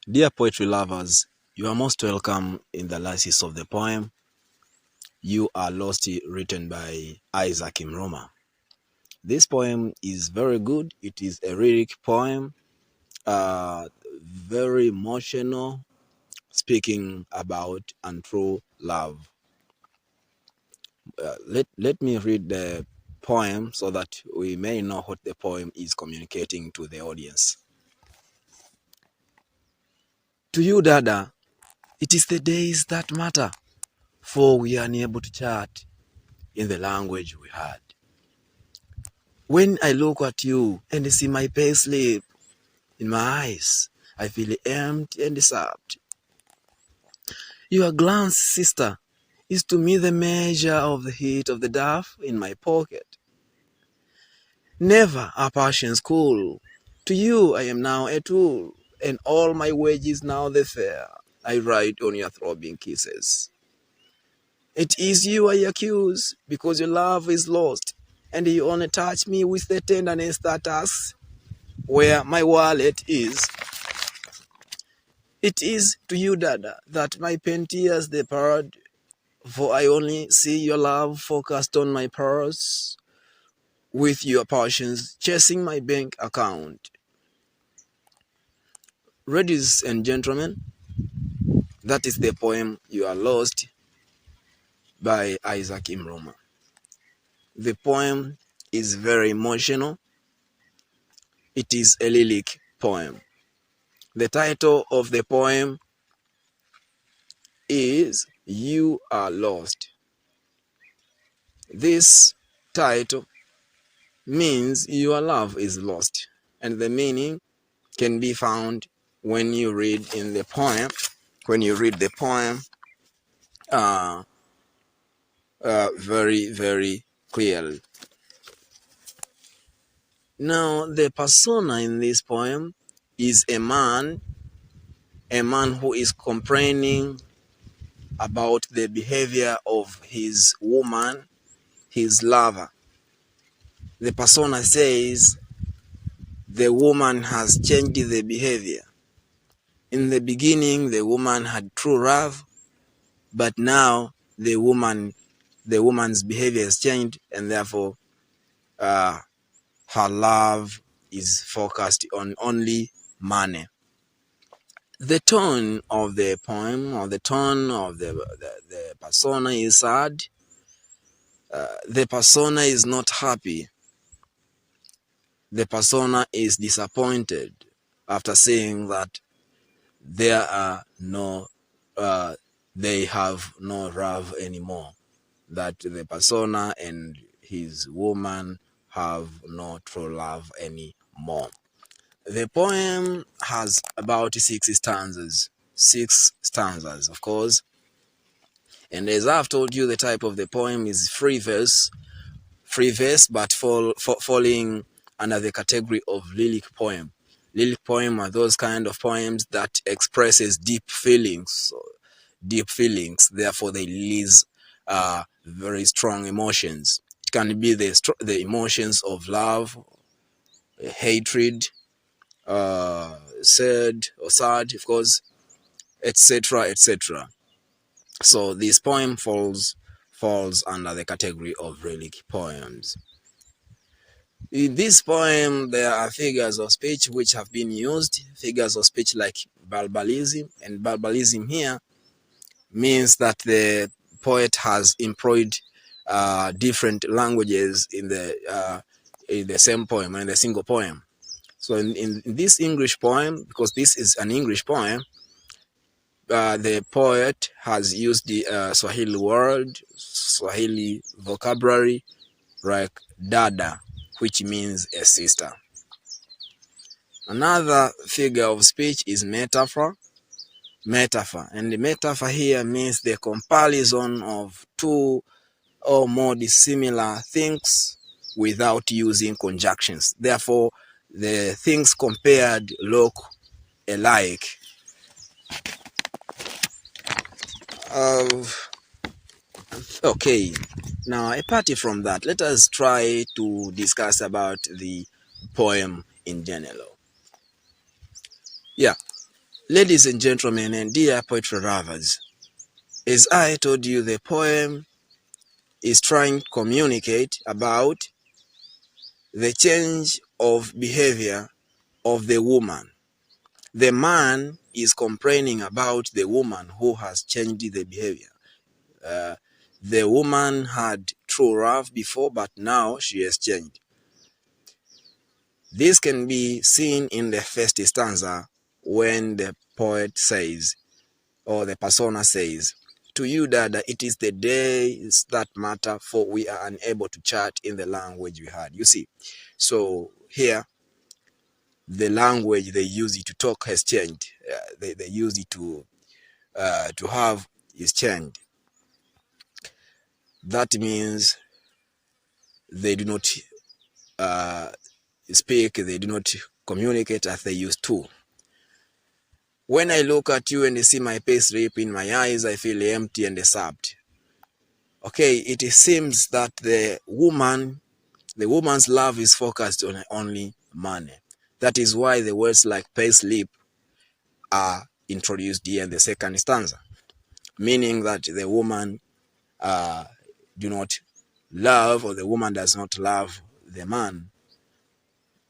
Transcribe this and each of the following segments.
Dear poetry lovers, you are most welcome in the analysis of the poem You Are Lost, written by Isaack Mruma. This poem is very good. It is a lyric poem, very emotional, speaking about untrue love. Let me read the poem so that we may know what the poem is communicating to the audience. To you, Dada, it is the days that matter, for we are unable to chat in the language we had. When I look at you and see my pale sleep in my eyes, I feel empty and sapped. Your glance, sister, is to me the measure of the heat of the dove in my pocket. Never are passions cool. To you I am now a tool, and all my wages now the fare I write on your throbbing kisses. It is you I accuse, because your love is lost, and you only touch me with the tenderness that asks where my wallet is. It is to you, Dada, that my pen tears the parrot, for I only see your love focused on my purse, with your passions chasing my bank account. Ladies and gentlemen, that is the poem You Are Lost by Isaack Mruma. The poem is very emotional. It is a lyric poem. The title of the poem is You Are Lost. This title means your love is lost, and the meaning can be found when you read in the poem. When you read the poem, very, very clearly. Now, the persona in this poem is a man who is complaining about the behavior of his woman, his lover. The persona says the woman has changed the behavior. In the beginning, the woman had true love, but now the woman's behavior has changed, and therefore her love is focused on only money. The tone of the poem, or the tone of the persona, is sad. The persona is not happy. The persona is disappointed after saying that they have no love anymore. That the persona and his woman have no true love anymore. The poem has about 6 stanzas. 6 stanzas, of course. And as I've told you, the type of the poem is free verse, but falling under the category of lyric poem. Lyric poem are those kind of poems that expresses deep feelings. Therefore they release very strong emotions. It can be the emotions of love, hatred, sad, of course, etc., etc. So this poem falls under the category of lyric poems. In this poem, there are figures of speech which have been used, figures of speech like verbalism, and verbalism here means that the poet has employed different languages in the same poem, in the single poem. So in this English poem, because this is an English poem, the poet has used the Swahili word, Swahili vocabulary, like dada, which means a sister. Another figure of speech is metaphor. And the metaphor here means the comparison of two or more dissimilar things without using conjunctions. Therefore, the things compared look alike. Okay, now apart from that, let us try to discuss about the poem in general. Yeah, Ladies and gentlemen, and dear poetry lovers, as I told you, the poem is trying to communicate about the change of behavior of the woman. The man is complaining about the woman who has changed the behavior. The woman had true love before, but now she has changed. This can be seen in the first stanza when the poet says, or the persona says, "To you, Dada, it is the days that matter, for we are unable to chat in the language we had." You see, so here, the language they use it to talk has changed. They use it to have is changed. That means they do not speak, they do not communicate as they used to. When I look at you and see my pay slip in my eyes, I feel empty and sapped. Okay, it seems that the woman's love is focused on only money. That is why the words like pay slip are introduced here in the second stanza, meaning that the woman do not love, or the woman does not love the man,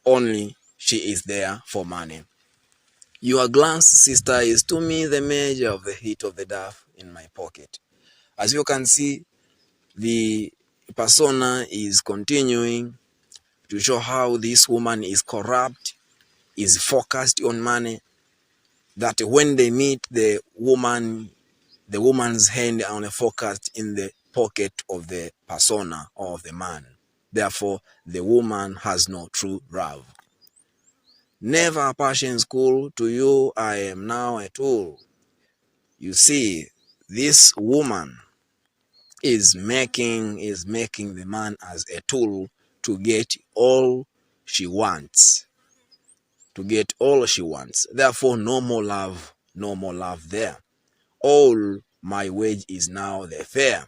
only she is there for money. Your glance, sister, is to me the measure of the heat of the dove in my pocket. As you can see, the persona is continuing to show how this woman is corrupt, is focused on money, that when they meet, the woman's hand are only focused in the pocket of the persona or of the man. Therefore, the woman has no true love. Never a passion school, to you I am now a tool. You see, this woman is making the man as a tool to get all she wants. Therefore, no more love there. All my wage is now the fare.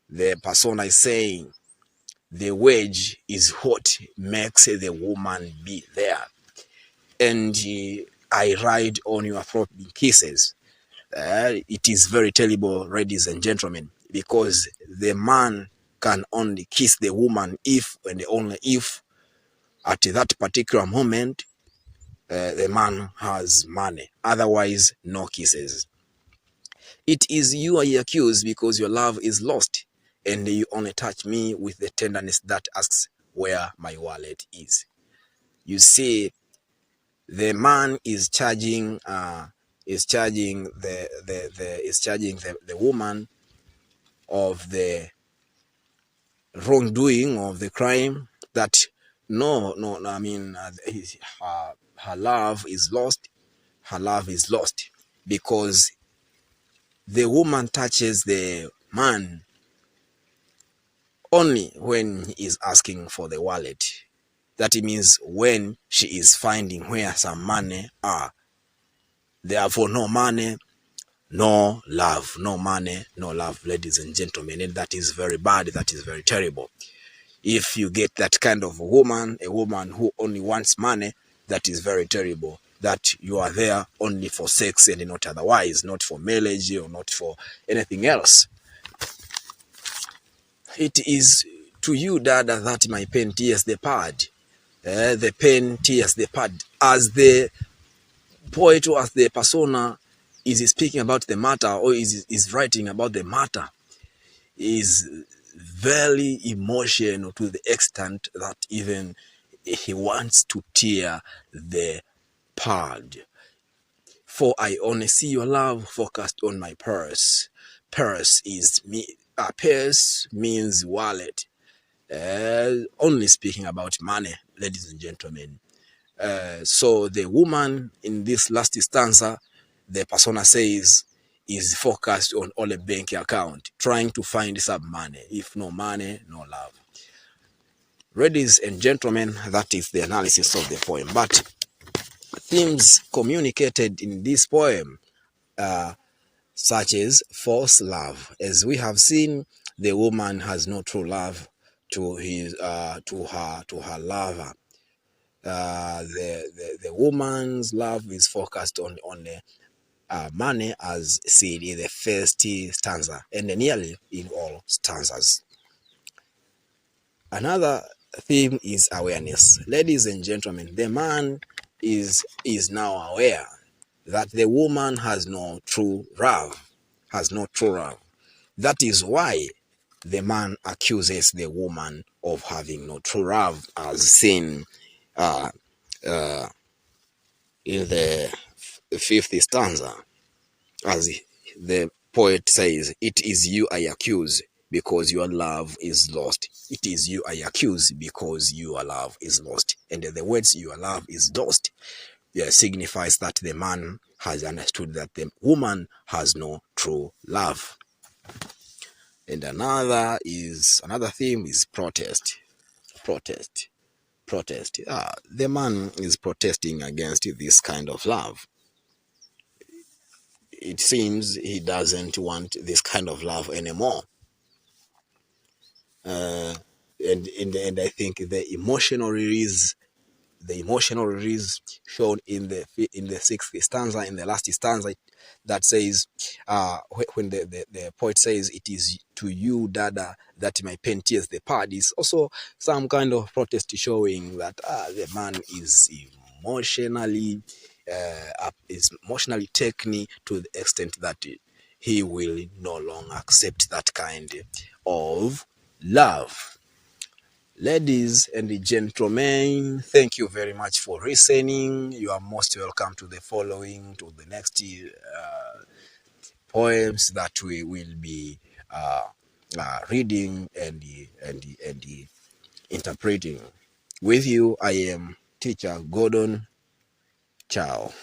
The persona is saying the wage is what makes the woman be there. And I ride on your throbbing kisses. It is very terrible, ladies and gentlemen, because the man can only kiss the woman if and only if at that particular moment the man has money. Otherwise, no kisses. It is you I accuse because your love is lost, and you only touch me with the tenderness that asks where my wallet is. You see, the man is charging the woman of the wrongdoing, of the crime, that her love is lost. Her love is lost because the woman touches the man only when he is asking for the wallet. That means when she is finding where some money are. Therefore, no money, no love. No money, no love, ladies and gentlemen. And that is very bad. That is very terrible. If you get that kind of a woman who only wants money, that is very terrible. That you are there only for sex and not otherwise, not for marriage or not for anything else. It is to you, Dada, that my pen tears the pad. The pen tears the pad. As the poet or as the persona is speaking about the matter, or is writing about the matter, is very emotional to the extent that even he wants to tear the pad. For I only see your love focused on my purse. Purse means wallet. Only speaking about money, ladies and gentlemen. So the woman in this last stanza, the persona says, is focused on all a bank account, trying to find some money. If no money, no love. Ladies and gentlemen, that is the analysis of the poem. But themes communicated in this poem, such as false love. As we have seen, the woman has no true love to her lover. the woman's love is focused on money, as seen in the first stanza and nearly in all stanzas. Another theme is awareness. Ladies and gentlemen, the man is now aware that the woman has no true love, That is why the man accuses the woman of having no true love, as seen uh, uh, in the fifth stanza, as the poet says, "It is you I accuse because your love is lost. It is you I accuse because your love is lost." And the words "your love is lost" signifies that the man has understood that the woman has no true love. And another theme is protest. The man is protesting against this kind of love. It seems he doesn't want this kind of love anymore. And I think the emotional release shown in the sixth stanza, in the last stanza, that says, when the poet says, "It is to you, Dada, that my pen tears the pad," is also some kind of protest showing that the man is emotionally taken to the extent that he will no longer accept that kind of love. Ladies and gentlemen, thank you very much for listening. You are most welcome to the next poems that we will be reading and interpreting. With you, I am Teacher Gordon. Ciao.